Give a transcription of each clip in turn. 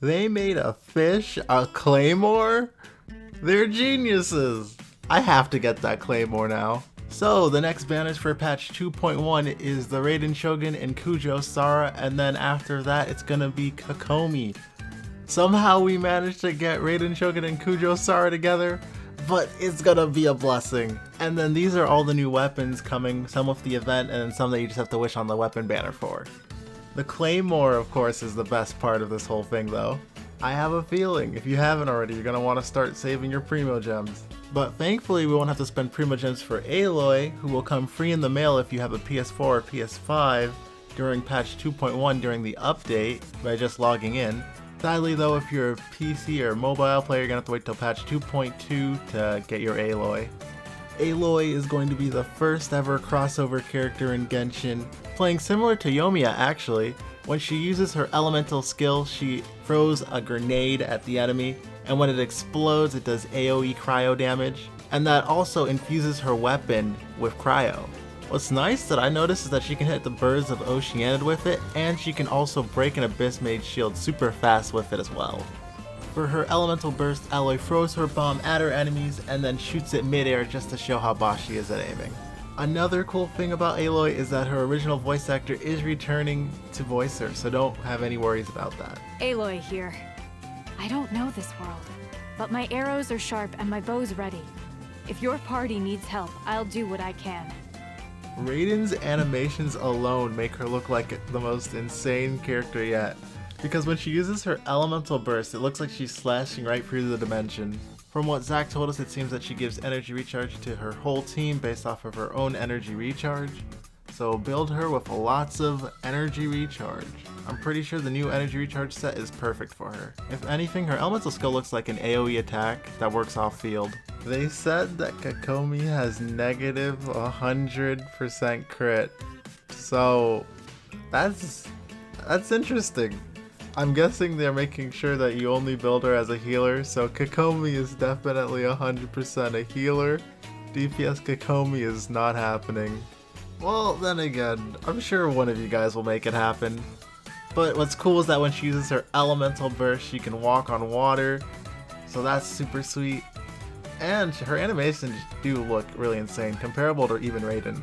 They made a fish a claymore? They're geniuses! I have to get that claymore now. So the next banners for patch 2.1 is the Raiden Shogun and Kujo Sara, and then after that it's gonna be Kokomi. Somehow we managed to get Raiden Shogun and Kujo Sara together, but it's gonna be a blessing. And then these are all the new weapons coming, some with the event and then some that you just have to wish on the weapon banner for. The Claymore, of course, is the best part of this whole thing though. I have a feeling, if you haven't already, you're gonna want to start saving your Primo Gems. But thankfully we won't have to spend Primo Gems for Aloy, who will come free in the mail if you have a PS4 or PS5 during patch 2.1 during the update by just logging in. Sadly though, if you're a PC or mobile player, you're gonna have to wait till patch 2.2 to get your Aloy. Aloy is going to be the first ever crossover character in Genshin, playing similar to Yoimiya actually. When she uses her elemental skill, she throws a grenade at the enemy, and when it explodes it does AoE cryo damage, and that also infuses her weapon with cryo. What's nice that I noticed is that she can hit the birds of Oceanid with it, and she can also break an Abyss Mage shield super fast with it as well. For her elemental burst, Aloy throws her bomb at her enemies and then shoots it mid-air just to show how boss she is at aiming. Another cool thing about Aloy is that her original voice actor is returning to voice her, so don't have any worries about that. Aloy here. I don't know this world, but my arrows are sharp and my bow's ready. If your party needs help, I'll do what I can. Raiden's animations alone make her look like the most insane character yet, because when she uses her elemental burst, it looks like she's slashing right through the dimension. From what Zach told us, it seems that she gives energy recharge to her whole team based off of her own energy recharge. So build her with lots of energy recharge. I'm pretty sure the new energy recharge set is perfect for her. If anything, her elemental skill looks like an AoE attack that works off field. They said that Kokomi has negative 100% crit. So that's interesting. I'm guessing they're making sure that you only build her as a healer, so Kokomi is definitely 100% a healer. DPS Kokomi is not happening. Well, then again, I'm sure one of you guys will make it happen. But what's cool is that when she uses her elemental burst, she can walk on water, so that's super sweet. And her animations do look really insane, comparable to even Raiden.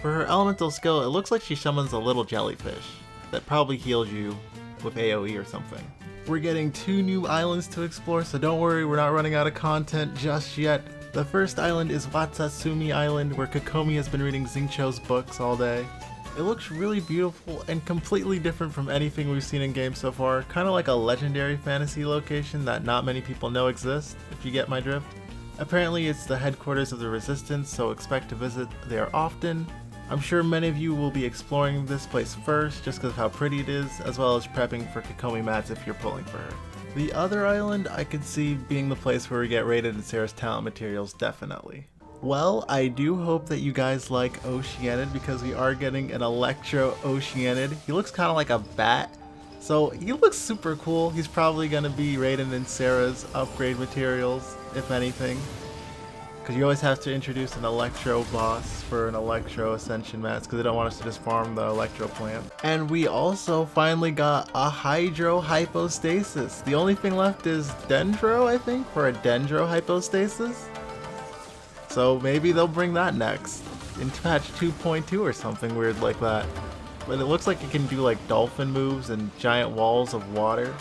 For her elemental skill, it looks like she summons a little jellyfish that probably heals you with AoE or something. We're getting 2 new islands to explore, so don't worry, we're not running out of content just yet. The first island is Watsatsumi Island, where Kokomi has been reading Xingqiu's books all day. It looks really beautiful and completely different from anything we've seen in games so far, kind of like a legendary fantasy location that not many people know exists, if you get my drift. Apparently it's the headquarters of the Resistance, so expect to visit there often. I'm sure many of you will be exploring this place first just because of how pretty it is, as well as prepping for Kokomi mats if you're pulling for her. The other island I could see being the place where we get Raiden and Sarah's talent materials, definitely. Well, I do hope that you guys like Oceanid because we are getting an Electro Oceanid. He looks kind of like a bat, so he looks super cool. He's probably going to be Raiden and Sarah's upgrade materials, if anything. Because you always have to introduce an Electro boss for an Electro Ascension mats because they don't want us to just farm the Electro plant. And we also finally got a Hydro Hypostasis. The only thing left is Dendro, I think, for a Dendro Hypostasis. So maybe they'll bring that next, in patch 2.2 or something weird like that. But it looks like it can do like dolphin moves and giant walls of water.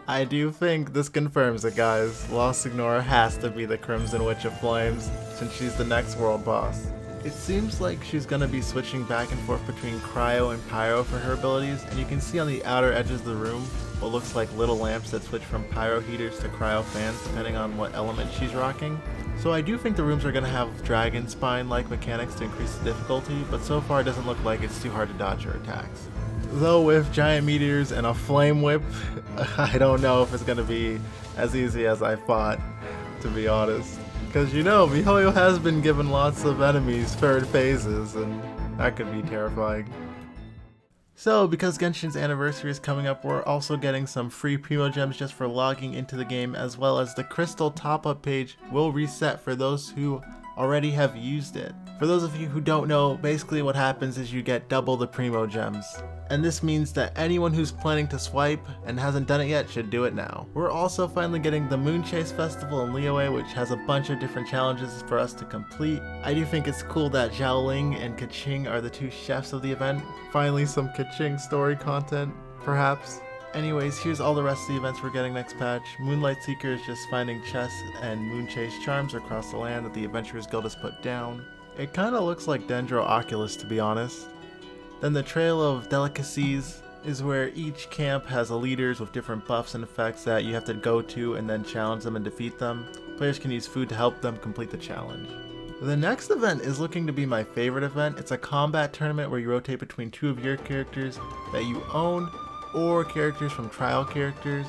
I do think this confirms it, guys. Lost Ignora has to be the Crimson Witch of Flames, since she's the next world boss. It seems like she's gonna be switching back and forth between Cryo and Pyro for her abilities, and you can see on the outer edges of the room what looks like little lamps that switch from Pyro heaters to Cryo fans depending on what element she's rocking. So I do think the rooms are gonna have Dragon Spine-like mechanics to increase the difficulty, but so far it doesn't look like it's too hard to dodge her attacks. Though with giant meteors and a flame whip, I don't know if it's gonna be as easy as I thought, to be honest. Because you know, MiHoYo has been given lots of enemies third phases, and that could be terrifying. So, because Genshin's anniversary is coming up, we're also getting some free Primo Gems just for logging into the game, as well as the Crystal top-up page will reset for those who already have used it. For those of you who don't know, basically what happens is you get double the Primo Gems. And this means that anyone who's planning to swipe and hasn't done it yet should do it now. We're also finally getting the Moon Chase Festival in Liyue, which has a bunch of different challenges for us to complete. I do think it's cool that Xiaoling and Keqing are the two chefs of the event. Finally some Keqing story content, perhaps. Anyways, here's all the rest of the events we're getting next patch. Moonlight Seeker is just finding chests and Moon Chase charms across the land that the Adventurers Guild has put down. It kinda looks like Dendro Oculus, to be honest. Then the Trail of Delicacies is where each camp has a leaders with different buffs and effects that you have to go to and then challenge them and defeat them. Players can use food to help them complete the challenge. The next event is looking to be my favorite event. It's a combat tournament where you rotate between two of your characters that you own or characters from trial characters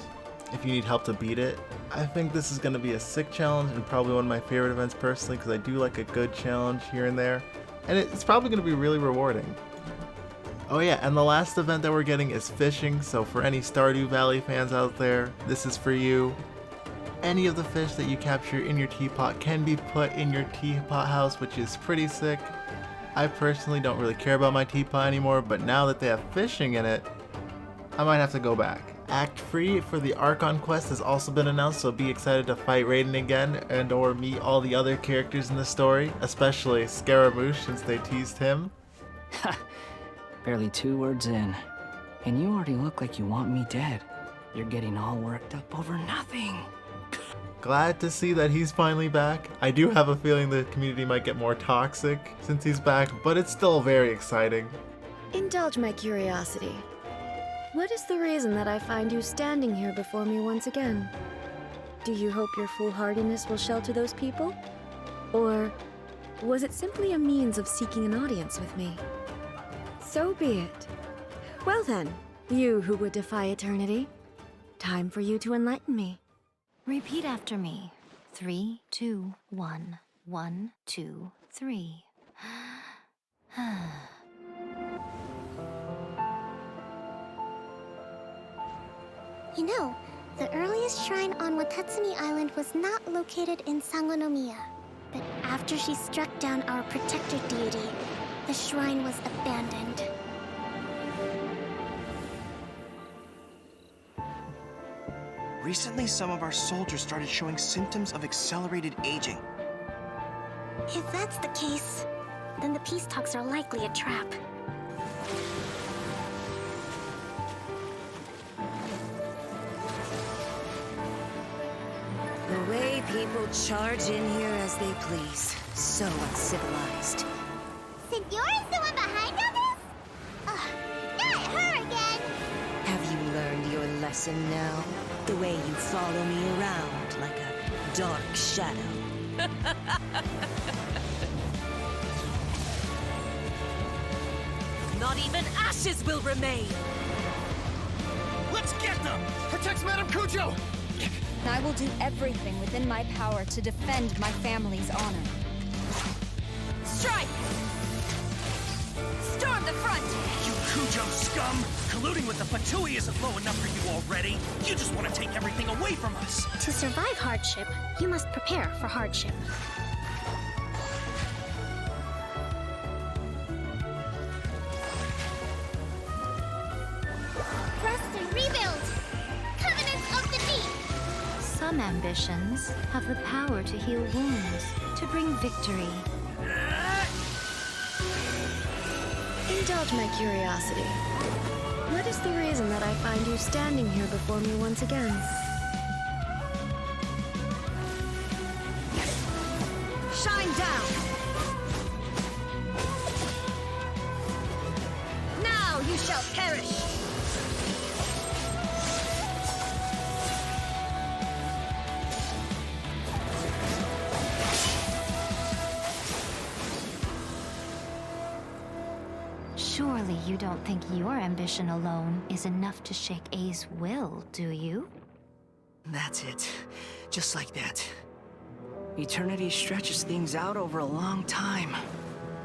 if you need help to beat it. I think this is going to be a sick challenge and probably one of my favorite events personally because I do like a good challenge here and there, and it's probably going to be really rewarding. Oh yeah, and the last event that we're getting is fishing, so for any Stardew Valley fans out there, this is for you. Any of the fish that you capture in your teapot can be put in your teapot house, which is pretty sick. I personally don't really care about my teapot anymore, but now that they have fishing in it, I might have to go back. Act 3 for the Archon Quest has also been announced, so be excited to fight Raiden again and or meet all the other characters in the story, especially Scaramouche since they teased him. Barely 2 words in, and you already look like you want me dead. You're getting all worked up over nothing. Glad to see that he's finally back. I do have a feeling the community might get more toxic since he's back, but it's still very exciting. Indulge my curiosity. What is the reason that I find you standing here before me once again? Do you hope your foolhardiness will shelter those people? Or was it simply a means of seeking an audience with me? So be it. Well then, you who would defy eternity, time for you to enlighten me. Repeat after me. 3, 2, 1. 1, 2, 3. You know, the earliest shrine on Watatsumi Island was not located in Sangonomiya. But after she struck down our protector deity, the shrine was abandoned. Recently, some of our soldiers started showing symptoms of accelerated aging. If that's the case, then the peace talks are likely a trap. The way people charge in here as they please. So uncivilized. Signora's the one behind all this? Ugh, not her again! Have you learned your lesson now? The way you follow me around like a dark shadow. Not even ashes will remain! Let's get them! Protect Madame Kujo! I will do everything within my power to defend my family's honor. Strike! Storm the front! You Kujo scum! Colluding with the Fatui isn't low enough for you already. You just want to take everything away from us. To survive hardship, you must prepare for hardship. Rest and rebuild! Covenant of the Deep! Some ambitions have the power to heal wounds, to bring victory. Indulge my curiosity. What is the reason that I find you standing here before me once again? Shine down! Now you shall perish! Surely you don't think your ambition alone is enough to shake A's will, do you? That's it. Just like that. Eternity stretches things out over a long time.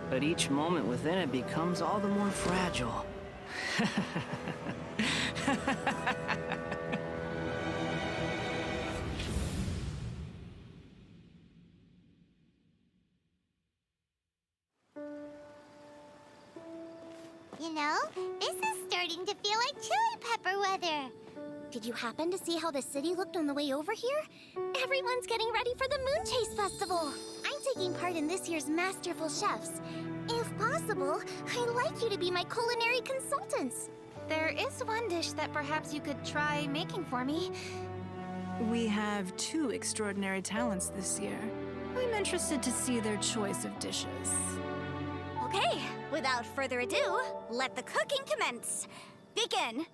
But each moment within it becomes all the more fragile. starting to feel like chili pepper weather. Did you happen to see how the city looked on the way over here? Everyone's getting ready for the Moon Chase Festival. I'm taking part in this year's Masterful Chefs. If possible, I'd like you to be my culinary consultants. There is one dish that perhaps you could try making for me. We have 2 extraordinary talents this year. I'm interested to see their choice of dishes. Okay, without further ado, let the cooking commence. Begin.